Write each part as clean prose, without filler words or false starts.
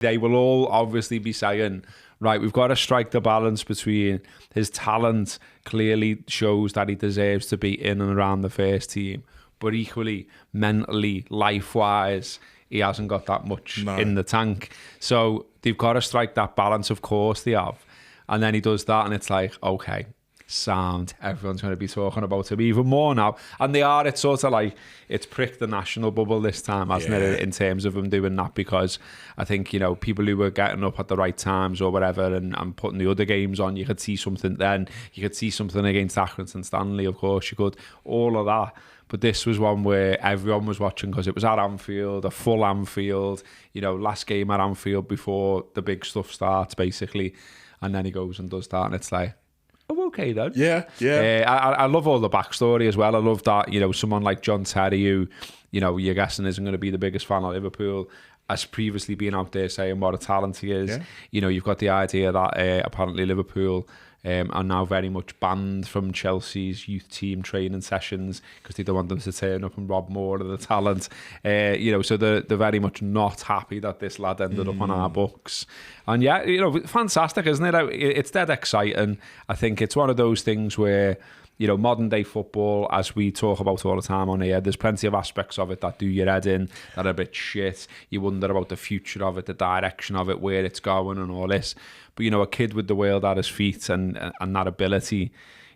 They will all obviously be saying, right, we've got to strike the balance between his talent clearly shows that he deserves to be in and around the first team, but equally, mentally, life-wise, he hasn't got that much in the tank. So they've got to strike that balance, of course they have. And then he does that and it's like, okay, sound. Everyone's going to be talking about him even more now. And they are. It's sort of like, it's pricked the national bubble this time, hasn't it, in terms of him doing that, because I think, you know, people who were getting up at the right times or whatever and putting the other games on, you could see something then. You could see something against Accrington Stanley, of course you could. All of that. But this was one where everyone was watching because it was at Anfield, a full Anfield, you know, last game at Anfield before the big stuff starts, basically. And then he goes and does that, and it's like, oh, okay then. Yeah. I love all the backstory as well. I love that, you know, someone like John Terry, who, you know, you're guessing isn't going to be the biggest fan of Liverpool, has previously been out there saying what a talent he is. Yeah. You know, you've got the idea that apparently Liverpool are now very much banned from Chelsea's youth team training sessions because they don't want them to turn up and rob more of the talent. You know, so they're very much not happy that this lad ended up on our books. And yeah, you know, fantastic, isn't it? It's dead exciting. I think it's one of those things where, you know, modern day football, as we talk about all the time on here, there's plenty of aspects of it that do your head in, that are a bit shit. You wonder about the future of it, the direction of it, where it's going and all this. But, you know, a kid with the world at his feet and that ability,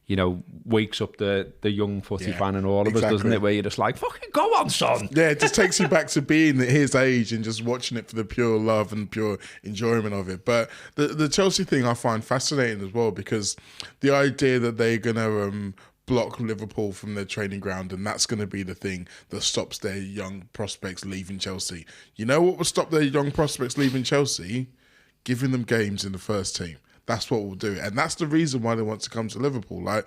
you know, wakes up the young footy fan in all of us, doesn't it? Where you're just like, fucking go on, son. Yeah, it just takes you back to being his age and just watching it for the pure love and pure enjoyment of it. But the Chelsea thing I find fascinating as well, because the idea that they're going to block Liverpool from their training ground, and that's going to be the thing that stops their young prospects leaving Chelsea. You know what will stop their young prospects leaving Chelsea? Giving them games in the first team. That's what we'll do. And that's the reason why they want to come to Liverpool. Like,